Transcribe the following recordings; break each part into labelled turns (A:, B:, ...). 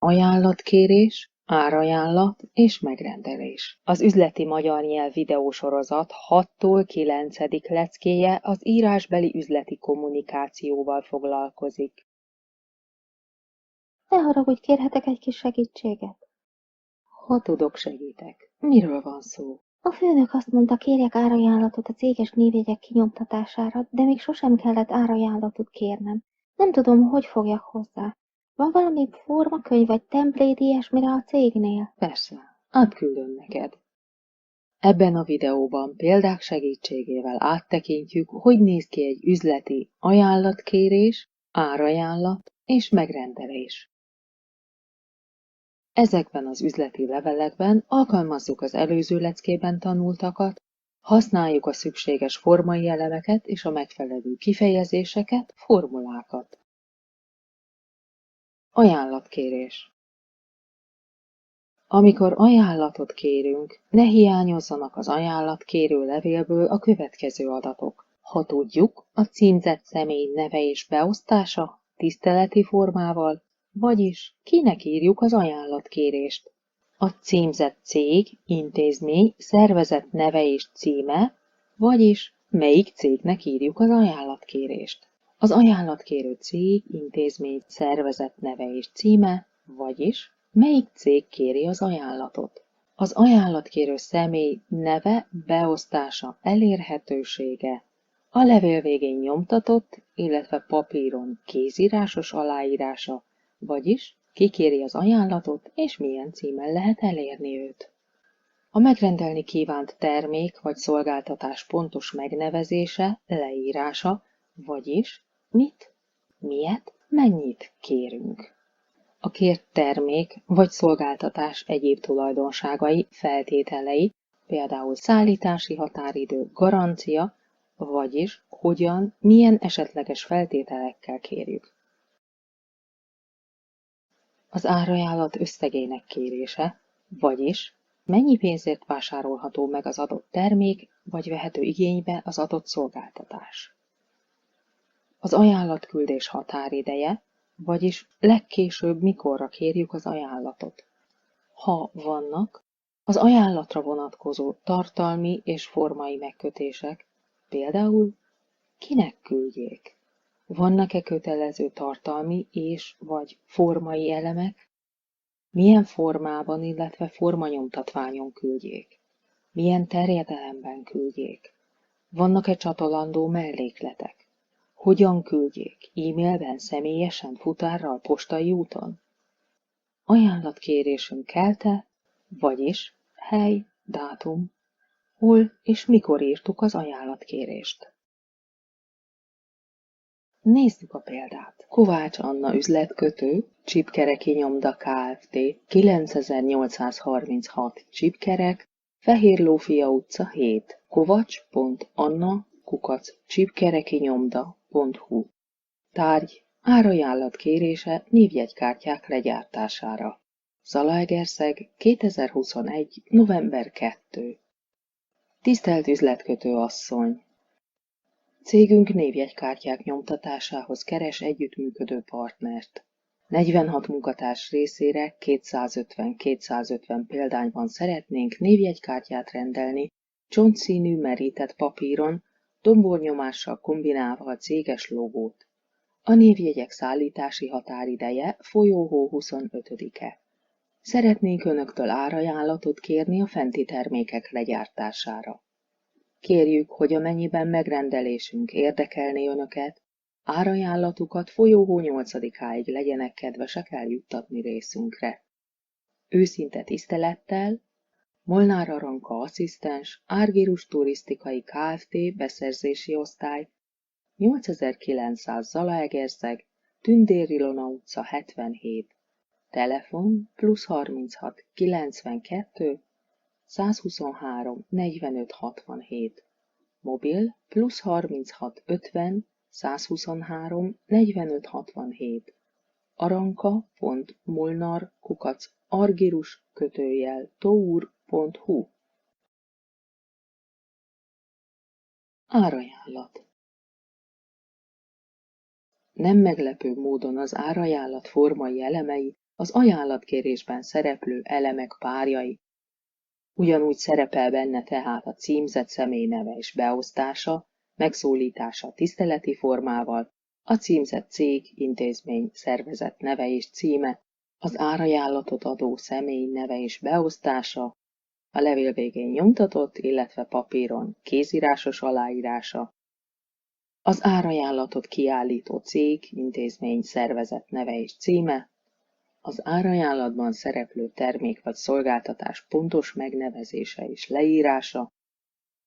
A: Ajánlatkérés, árajánlat és megrendelés. Az üzleti magyar nyelv videósorozat 6-tól 9. leckéje az írásbeli üzleti kommunikációval foglalkozik.
B: Ne haragudj, kérhetek egy kis segítséget?
A: Ha tudok, segítek. Miről van szó?
B: A főnök azt mondta, kérjek árajánlatot a céges névjegyek kinyomtatására, de még sosem kellett árajánlatot kérnem. Nem tudom, hogy fogjak hozzá. Van valami formakönyv vagy templét ilyesmire a cégnél?
A: Persze, átküldöm neked. Ebben a videóban példák segítségével áttekintjük, hogy néz ki egy üzleti ajánlatkérés, árajánlat és megrendelés. Ezekben az üzleti levelekben alkalmazzuk az előző leckében tanultakat, használjuk a szükséges formai elemeket és a megfelelő kifejezéseket, formulákat. Ajánlatkérés. Amikor ajánlatot kérünk, ne hiányozzanak az ajánlatkérő levélből a következő adatok. Ha tudjuk, a címzett személy neve és beosztása tiszteleti formával, vagyis kinek írjuk az ajánlatkérést. A címzett cég, intézmény, szervezet neve és címe, vagyis melyik cégnek írjuk az ajánlatkérést. Az ajánlatkérő cég, intézmény, szervezet neve és címe, vagyis melyik cég kéri az ajánlatot. Az ajánlatkérő személy neve, beosztása, elérhetősége, a levél végén nyomtatott, illetve papíron kézírásos aláírása, vagyis ki kéri az ajánlatot és milyen címen lehet elérni őt. A megrendelni kívánt termék vagy szolgáltatás pontos megnevezése, leírása, vagyis mit, miért, mennyit kérünk. A kért termék vagy szolgáltatás egyéb tulajdonságai, feltételei, például szállítási határidő, garancia, vagyis hogyan, milyen esetleges feltételekkel kérjük. Az árajánlat összegének kérése, vagyis mennyi pénzért vásárolható meg az adott termék, vagy vehető igénybe az adott szolgáltatás. Az ajánlatküldés határideje, vagyis legkésőbb mikorra kérjük az ajánlatot. Ha vannak, az ajánlatra vonatkozó tartalmi és formai megkötések, például kinek küldjék. Vannak-e kötelező tartalmi és vagy formai elemek? Milyen formában, illetve formanyomtatványon küldjék? Milyen terjedelemben küldjék? Vannak-e csatolandó mellékletek? Hogyan küldjék? E-mailben, személyesen, futárral, postai úton? Ajánlatkérésünk kelte, vagyis hely, dátum, hol és mikor írtuk az ajánlatkérést. Nézzük a példát. Kovács Anna üzletkötő, Csipkereki Nyomda Kft. 9836 Csipkerek, Fehérlófia utca 7, kovacs.anna@csipkerekinyomda.hu. Tárgy: árajánlat kérése névjegykártyák legyártására. Zalaegerszeg, 2021. november 2. Tisztelt üzletkötő asszony! Cégünk névjegykártyák nyomtatásához keres együttműködő partnert. 46 munkatárs részére 250 példányban szeretnénk névjegykártyát rendelni, csontszínű merített papíron, dombornyomással kombinálva a céges logót. A névjegyek szállítási határideje folyóhó 25-e. Szeretnénk Önöktől árajánlatot kérni a fenti termékek legyártására. Kérjük, hogy amennyiben megrendelésünk érdekelné Önöket, árajánlatukat folyóhó 8-áig legyenek kedvesek eljuttatni részünkre. Őszinte tisztelettel, Molnár Aranka asszisztens, Árgirus Turisztikai Kft. Beszerzési osztály, 8900 Zalaegerszeg, Tündér Ilona utca 77. Telefon +36 92 123 45 67. Mobil +36 50 123 45 67. aranka.molnar@argirus-tour.hu. Árajánlat. Nem meglepő módon az árajánlat formai elemei az ajánlatkérésben szereplő elemek párjai. Ugyanúgy szerepel benne tehát a címzett személy neve és beosztása, megszólítása tiszteleti formával, a címzett cég, intézmény, szervezet neve és címe, az árajánlatot adó személy neve és beosztása, a levél végén nyomtatott, illetve papíron kézírásos aláírása, az árajánlatot kiállító cég, intézmény, szervezet neve és címe, az árajánlatban szereplő termék vagy szolgáltatás pontos megnevezése és leírása,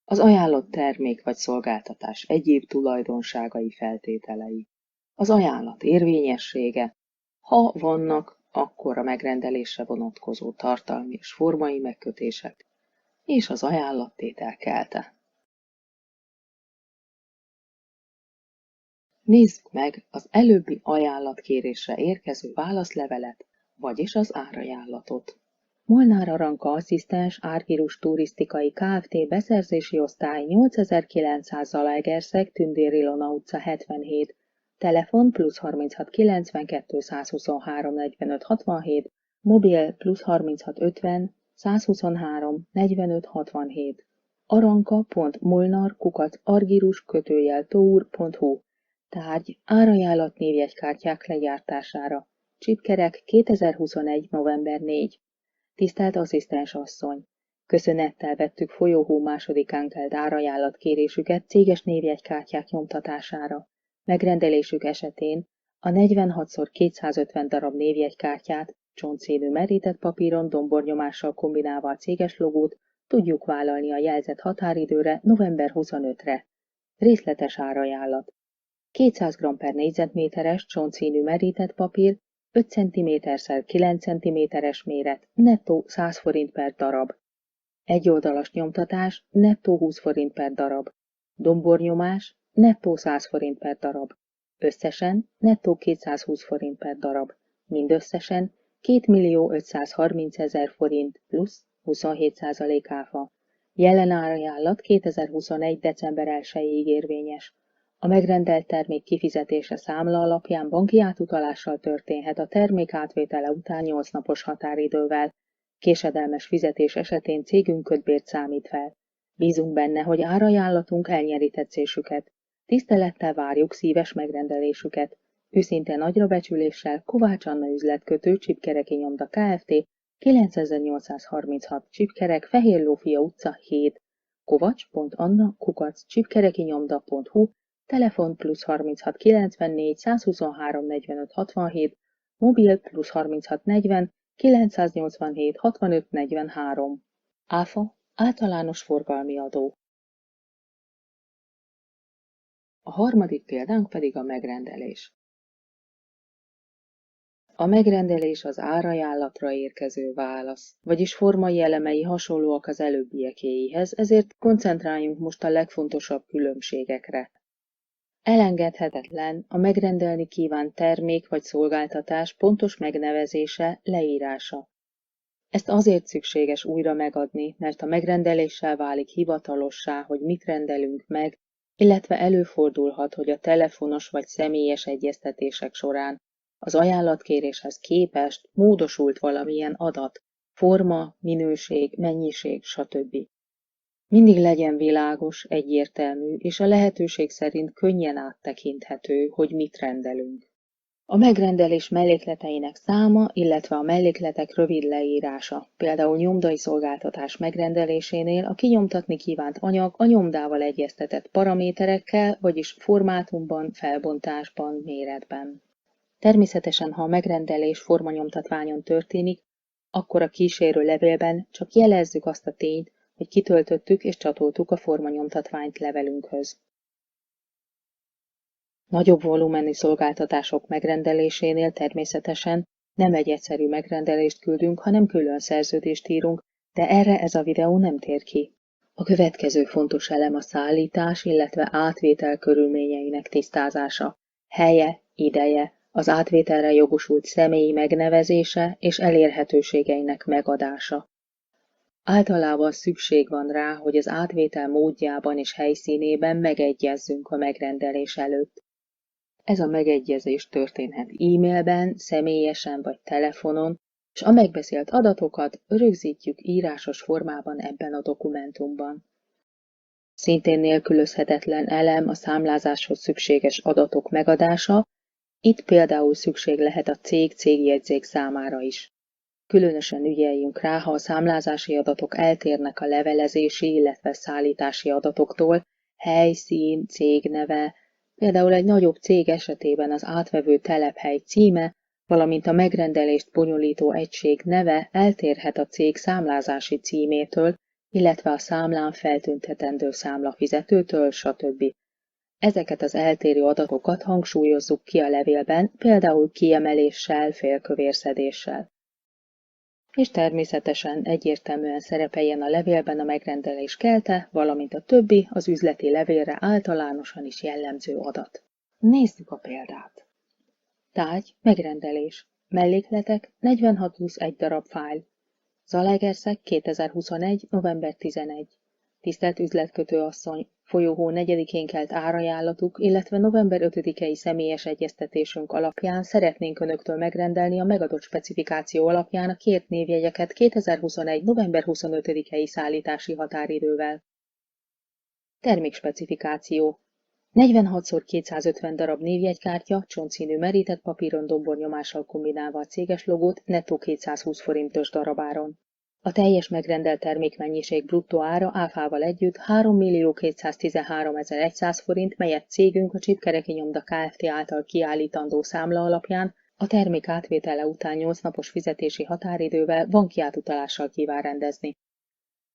A: az ajánlott termék vagy szolgáltatás egyéb tulajdonságai feltételei, az ajánlat érvényessége, ha vannak, akkor a megrendelésre vonatkozó tartalmi és formai megkötések, és az ajánlattétel kelte. Nézzük meg az előbbi ajánlatkérésre érkező válaszlevelet, vagyis az árajánlatot. Molnár Aranka asszisztens Árgirus Turisztikai Kft. Beszerzési osztály 8900 Zalaegerszeg, Tündér Ilona utca 77, telefon +36 92 123 45 67, mobil +36 50 123 45 67, aranka.molnar@argirus-tour.hu. Tárgy: árajánlat névjegykártyák legyártására. Csipkerek 2021. november 4. Tisztelt asszisztens asszony! Köszönettel vettük folyóhó másodikán kelt árajánlatkérésüket céges névjegykártyák nyomtatására. Megrendelésük esetén a 46x250 darab névjegykártyát, csontszínű merített papíron dombornyomással kombinálva a céges logót tudjuk vállalni a jelzett határidőre, november 25-re. Részletes árajánlat: 200 g per négyzetméteres csontszínű merített papír, 5 cm×9 cm-es méret, nettó 100 forint per darab. Egyoldalas nyomtatás, nettó 20 forint per darab. Dombornyomás, nettó 100 forint per darab. Összesen nettó 220 forint per darab. Mindösszesen 2.530.000 forint plusz 27% áfa. Jelen árajánlat 2021. december 1-ig érvényes. A megrendelt termék kifizetése számla alapján banki átutalással történhet a termék átvétele után 8 napos határidővel. Késedelmes fizetés esetén cégünk kötbért számít fel. Bízunk benne, hogy árajánlatunk elnyeri tetszésüket. Tisztelettel várjuk szíves megrendelésüket. Őszinte nagyrabecsüléssel Kovács Anna üzletkötő, Csipkereki Nyomda Kft. 9836 Csipkerek, Fehérlófia utca 7. kovacs.anna@csipkerekinyomda.hu. Telefon +36 94 123 45 67, mobil +36 40 987 65 43. Áfa: általános forgalmi adó. A harmadik példánk pedig a megrendelés. A megrendelés az árajánlatra érkező válasz, vagyis formai elemei hasonlóak az előbbiekéihez, ezért koncentráljunk most a legfontosabb különbségekre. Elengedhetetlen a megrendelni kívánt termék vagy szolgáltatás pontos megnevezése, leírása. Ezt azért szükséges újra megadni, mert a megrendeléssel válik hivatalossá, hogy mit rendelünk meg, illetve előfordulhat, hogy a telefonos vagy személyes egyeztetések során az ajánlatkéréshez képest módosult valamilyen adat, forma, minőség, mennyiség, stb. Mindig legyen világos, egyértelmű és a lehetőség szerint könnyen áttekinthető, hogy mit rendelünk. A megrendelés mellékleteinek száma, illetve a mellékletek rövid leírása, például nyomdai szolgáltatás megrendelésénél a kinyomtatni kívánt anyag a nyomdával egyeztetett paraméterekkel, vagyis formátumban, felbontásban, méretben. Természetesen, ha a megrendelés formanyomtatványon történik, akkor a kísérő levélben csak jelezzük azt a tényt, hogy kitöltöttük és csatoltuk a formanyomtatványt levelünkhöz. Nagyobb volumenű szolgáltatások megrendelésénél természetesen nem egy egyszerű megrendelést küldünk, hanem külön szerződést írunk, de erre ez a videó nem tér ki. A következő fontos elem a szállítás, illetve átvétel körülményeinek tisztázása, helye, ideje, az átvételre jogosult személyi megnevezése és elérhetőségeinek megadása. Általában szükség van rá, hogy az átvétel módjában és helyszínében megegyezzünk a megrendelés előtt. Ez a megegyezés történhet e-mailben, személyesen vagy telefonon, és a megbeszélt adatokat rögzítjük írásos formában ebben a dokumentumban. Szintén nélkülözhetetlen elem a számlázáshoz szükséges adatok megadása, itt például szükség lehet a cégjegyzék számára is. Különösen ügyeljünk rá, ha a számlázási adatok eltérnek a levelezési, illetve szállítási adatoktól, helyszín, cégneve, például egy nagyobb cég esetében az átvevő telephely címe, valamint a megrendelést bonyolító egység neve eltérhet a cég számlázási címétől, illetve a számlán feltüntetendő számlafizetőtől, stb. Ezeket az eltérő adatokat hangsúlyozzuk ki a levélben, például kiemeléssel, félkövérszedéssel. És természetesen egyértelműen szerepeljen a levélben a megrendelés kelte, valamint a többi az üzleti levélre általánosan is jellemző adat. Nézzük a példát. Tárgy, megrendelés. Mellékletek 46/21 darab fájl. Zalaegerszeg 2021. november 11. Tisztelt üzletkötő asszony, folyóhó 4-én kelt árajánlatuk, illetve november 5-i személyes egyeztetésünk alapján szeretnénk Önöktől megrendelni a megadott specifikáció alapján a kért névjegyeket 2021. november 25-i szállítási határidővel. Termékspecifikáció. 46x250 darab névjegykártya, csontszínű merített papíron dombornyomással kombinálva a céges logót, nettó 220 forintos darabáron. A teljes megrendelt termékmennyiség bruttó ára áfával együtt 3.213.100 forint, melyet cégünk a Csipkereki Nyomda Kft. Által kiállítandó számla alapján a termék átvétele után 8 napos fizetési határidővel banki átutalással kíván rendezni.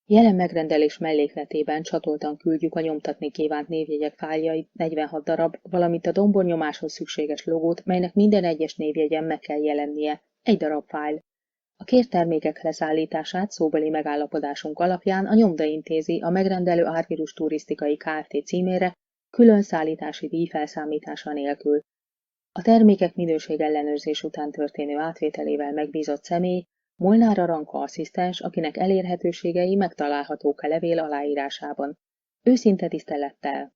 A: Jelen megrendelés mellékletében csatoltan küldjük a nyomtatni kívánt névjegyek fájljait, 46 darab, valamint a dombornyomáshoz szükséges logót, melynek minden egyes névjegyen meg kell jelennie, 1 darab fájl. A kért termékek leszállítását szóbeli megállapodásunk alapján a nyomda intézi a megrendelő Árvírus Turisztikai Kft. Címére, külön szállítási díj felszámítása nélkül. A termékek minőségellenőrzés után történő átvételével megbízott személy, Molnár Aranka asszisztens, akinek elérhetőségei megtalálhatók a levél aláírásában. Őszinte tisztelettel!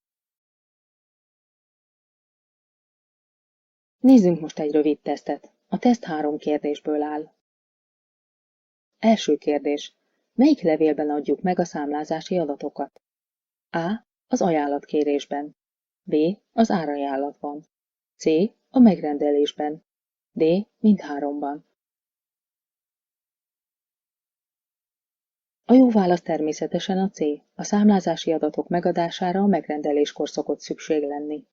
A: Nézzünk most egy rövid tesztet. A teszt 3 kérdésből áll. Első kérdés. Melyik levélben adjuk meg a számlázási adatokat? A. Az ajánlatkérésben. B. Az árajánlatban. C. A megrendelésben. D. Mindháromban. A jó válasz természetesen a C. A számlázási adatok megadására a megrendeléskor szokott szükség lenni.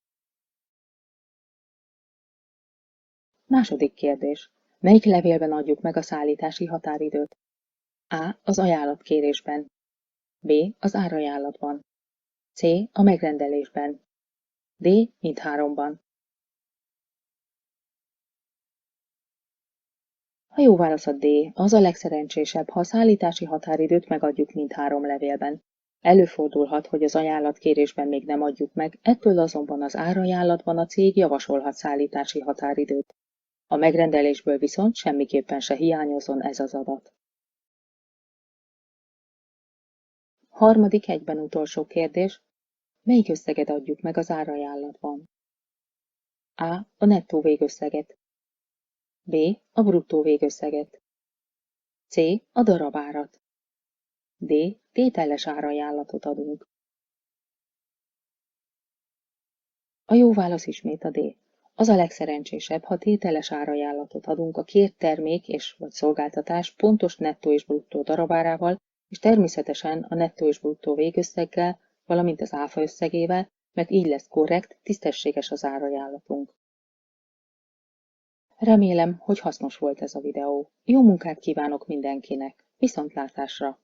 A: Második kérdés. Melyik levélben adjuk meg a szállítási határidőt? A. Az ajánlatkérésben. B. Az árajánlatban. C. A megrendelésben. D. Mindháromban. A jó válasz a D. Az a legszerencsésebb, ha a szállítási határidőt megadjuk mindhárom levélben. Előfordulhat, hogy az ajánlatkérésben még nem adjuk meg, ettől azonban az árajánlatban a cég javasolhat szállítási határidőt. A megrendelésből viszont semmiképpen se hiányozzon ez az adat. Harmadik egyben utolsó kérdés. Melyik összeget adjuk meg az árajánlatban? A. A nettó végösszeget. B. A bruttó végösszeget. C. A darabárat. D. Tételes árajánlatot adunk. A jó válasz ismét a D. Az a legszerencsésebb, ha tételes árajánlatot adunk a kért termék és vagy szolgáltatás pontos nettó és bruttó darabárával, és természetesen a nettó és bruttó végösszeggel, valamint az áfa összegével, mert így lesz korrekt, tisztességes az árajánlatunk. Remélem, hogy hasznos volt ez a videó. Jó munkát kívánok mindenkinek! Viszontlátásra!